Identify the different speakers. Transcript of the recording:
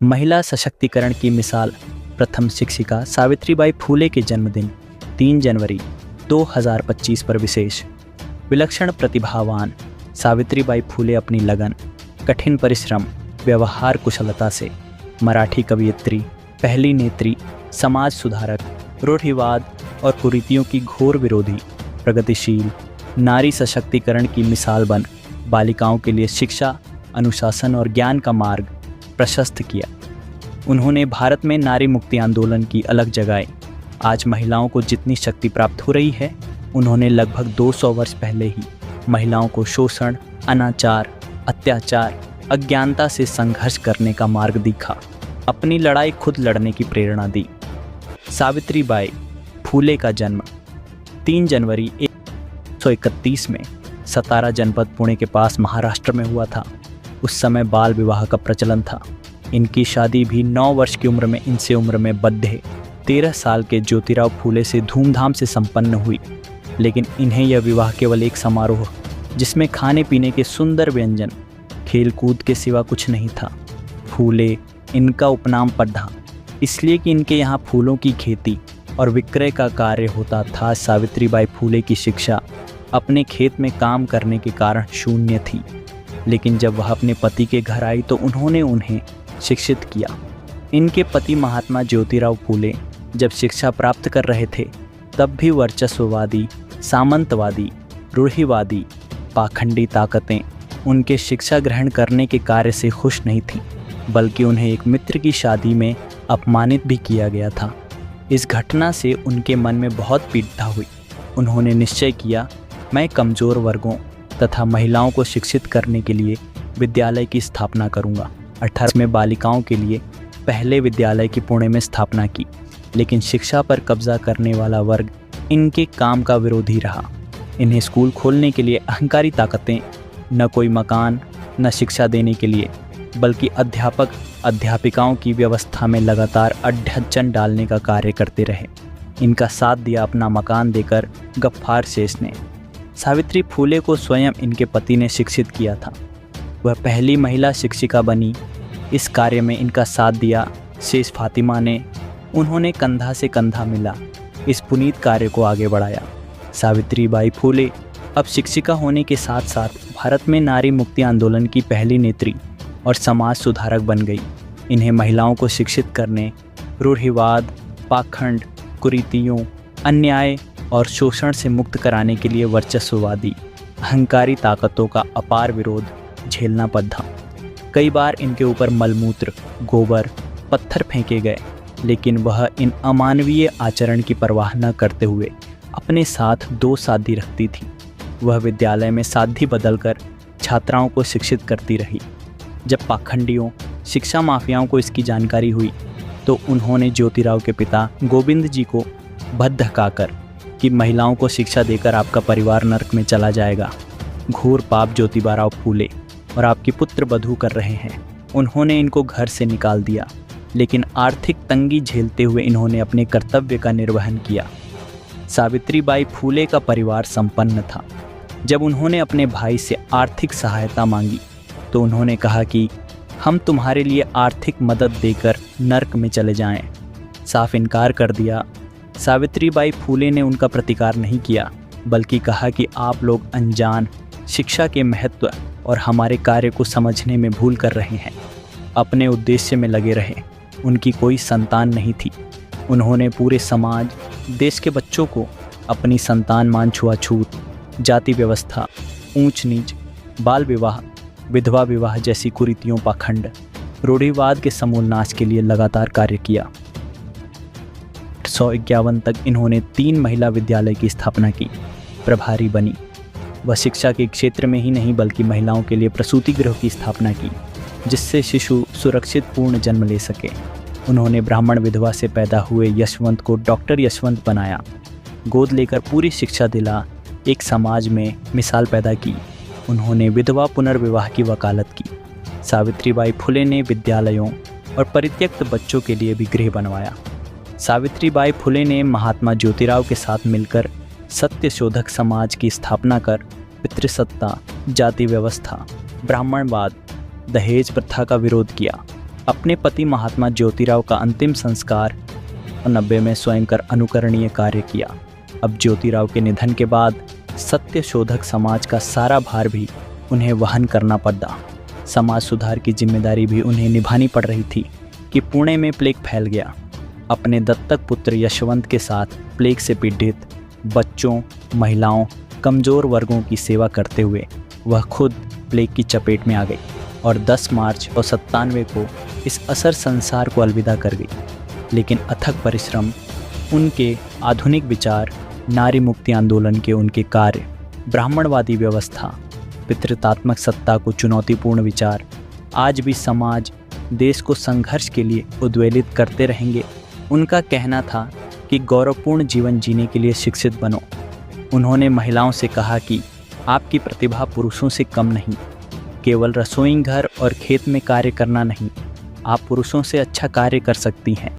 Speaker 1: महिला सशक्तिकरण की मिसाल प्रथम शिक्षिका सावित्रीबाई फूले के जन्मदिन 3 जनवरी 2025 पर विशेष। विलक्षण प्रतिभावान सावित्रीबाई फूले अपनी लगन, कठिन परिश्रम, व्यवहार कुशलता से मराठी कवयित्री, पहली नेत्री, समाज सुधारक, रूढ़िवाद और कुरीतियों की घोर विरोधी, प्रगतिशील, नारी सशक्तिकरण की मिसाल बन बालिकाओं के लिए शिक्षा, अनुशासन और ज्ञान का मार्ग प्रशस्त किया। उन्होंने भारत में नारी मुक्ति आंदोलन की अलग जगाई। आज महिलाओं को जितनी शक्ति प्राप्त हो रही है, उन्होंने लगभग 200 वर्ष पहले ही महिलाओं को शोषण, अनाचार, अत्याचार, अज्ञानता से संघर्ष करने का मार्ग दिखा, अपनी लड़ाई खुद लड़ने की प्रेरणा दी। सावित्रीबाई फूले का जन्म 3 जनवरी 1931 में सतारा जनपद पुणे के पास महाराष्ट्र में हुआ था। उस समय बाल विवाह का प्रचलन था। इनकी शादी भी 9 वर्ष की उम्र में इनसे उम्र में बद्धे 13 साल के ज्योतिराव फूले से धूमधाम से संपन्न हुई। लेकिन इन्हें यह विवाह केवल एक समारोह, जिसमें खाने पीने के सुंदर व्यंजन, खेल कूद के सिवा कुछ नहीं था। फूले इनका उपनाम पढ़ा, इसलिए कि इनके यहाँ फूलों की खेती और विक्रय का कार्य होता था। सावित्रीबाई फूले की शिक्षा अपने खेत में काम करने के कारण शून्य थी, लेकिन जब वह अपने पति के घर आई तो उन्होंने उन्हें शिक्षित किया। इनके पति महात्मा ज्योतिराव फूले जब शिक्षा प्राप्त कर रहे थे, तब भी वर्चस्ववादी, सामंतवादी, रूढ़िवादी, पाखंडी ताकतें उनके शिक्षा ग्रहण करने के कार्य से खुश नहीं थीं, बल्कि उन्हें एक मित्र की शादी में अपमानित भी किया गया था। इस घटना से उनके मन में बहुत पीड़ा हुई। उन्होंने निश्चय किया, मैं कमज़ोर वर्गों तथा महिलाओं को शिक्षित करने के लिए विद्यालय की स्थापना करूंगा। 18 में बालिकाओं के लिए पहले विद्यालय की पुणे में स्थापना की, लेकिन शिक्षा पर कब्जा करने वाला वर्ग इनके काम का विरोधी रहा। इन्हें स्कूल खोलने के लिए अहंकारी ताकतें न कोई मकान, न शिक्षा देने के लिए, बल्कि अध्यापक अध्यापिकाओं की व्यवस्था में लगातार अड़चन डालने का कार्य करते रहे। इनका साथ दिया अपना मकान देकर गफ्फार शेष ने। सावित्री फूले को स्वयं इनके पति ने शिक्षित किया था। वह पहली महिला शिक्षिका बनी। इस कार्य में इनका साथ दिया शेष फातिमा ने। उन्होंने कंधा से कंधा मिला इस पुनीत कार्य को आगे बढ़ाया। सावित्रीबाई फूले अब शिक्षिका होने के साथ साथ भारत में नारी मुक्ति आंदोलन की पहली नेत्री और समाज सुधारक बन गई। इन्हें महिलाओं को शिक्षित करने, रूढ़िवाद, पाखंड, कुरीतियों, अन्याय और शोषण से मुक्त कराने के लिए वर्चस्ववादी, अहंकारी ताकतों का अपार विरोध झेलना पड़ा। कई बार इनके ऊपर मलमूत्र, गोबर, पत्थर फेंके गए, लेकिन वह इन अमानवीय आचरण की परवाह न करते हुए अपने साथ 2 साथी रखती थी। वह विद्यालय में साथी बदलकर छात्राओं को शिक्षित करती रही। जब पाखंडियों, शिक्षा माफियाओं को इसकी जानकारी हुई, तो उन्होंने ज्योतिराव के पिता गोविंद जी को बद्धकाकर कि महिलाओं को शिक्षा देकर आपका परिवार नरक में चला जाएगा। घोर पाप ज्योतिबाराव फूले और आपकी पुत्र बधू कर रहे हैं। उन्होंने इनको घर से निकाल दिया, लेकिन आर्थिक तंगी झेलते हुए इन्होंने अपने कर्तव्य का निर्वहन किया। सावित्रीबाई फूले का परिवार संपन्न था। जब उन्होंने अपने भाई से आर्थिक सहायता मांगी, तो उन्होंने कहा कि हम तुम्हारे लिए आर्थिक मदद देकर नरक में चले जाएं। साफ इनकार कर दिया। सावित्रीबाई फूले ने उनका प्रतिकार नहीं किया, बल्कि कहा कि आप लोग अनजान, शिक्षा के महत्व और हमारे कार्य को समझने में भूल कर रहे हैं। अपने उद्देश्य में लगे रहे। उनकी कोई संतान नहीं थी। उन्होंने पूरे समाज, देश के बच्चों को अपनी संतान मान छुआछूत, जाति व्यवस्था, ऊंच नीच, बाल विवाह, विधवा विवाह जैसी कुरीतियों, पाखंड, रूढ़िवाद के समूल नाश के लिए लगातार कार्य किया। 1951 तक इन्होंने 3 महिला विद्यालय की स्थापना की, प्रभारी बनी। वह शिक्षा के क्षेत्र में ही नहीं, बल्कि महिलाओं के लिए प्रसूति गृह की स्थापना की, जिससे शिशु सुरक्षित पूर्ण जन्म ले सके। उन्होंने ब्राह्मण विधवा से पैदा हुए यशवंत को डॉक्टर यशवंत बनाया। गोद लेकर पूरी शिक्षा दिला एक समाज में मिसाल पैदा की। उन्होंने विधवा पुनर्विवाह की वकालत की। सावित्रीबाई फूले ने विद्यालयों और परित्यक्त बच्चों के लिए भी गृह बनवाया। सावित्रीबाई फूले ने महात्मा ज्योतिराव के साथ मिलकर सत्यशोधक समाज की स्थापना कर पितृसत्ता, जाति व्यवस्था, ब्राह्मणवाद, दहेज प्रथा का विरोध किया। अपने पति महात्मा ज्योतिराव का अंतिम संस्कार 90 में स्वयं कर अनुकरणीय कार्य किया। अब ज्योतिराव के निधन के बाद सत्य शोधक समाज का सारा भार भी उन्हें वहन करना पड़ा। समाज सुधार की जिम्मेदारी भी उन्हें निभानी पड़ रही थी कि पुणे में प्लेग फैल गया। अपने दत्तक पुत्र यशवंत के साथ प्लेग से पीड़ित बच्चों, महिलाओं, कमज़ोर वर्गों की सेवा करते हुए वह खुद प्लेग की चपेट में आ गई और 10 मार्च 1997 को इस असर संसार को अलविदा कर गई। लेकिन अथक परिश्रम, उनके आधुनिक विचार, नारी मुक्ति आंदोलन के उनके कार्य, ब्राह्मणवादी व्यवस्था, पितृतात्मक सत्ता को चुनौतीपूर्ण विचार आज भी समाज, देश को संघर्ष के लिए उद्वेलित करते रहेंगे। उनका कहना था कि गौरवपूर्ण जीवन जीने के लिए शिक्षित बनो। उन्होंने महिलाओं से कहा कि आपकी प्रतिभा पुरुषों से कम नहीं, केवल रसोई घर और खेत में कार्य करना नहीं, आप पुरुषों से अच्छा कार्य कर सकती हैं।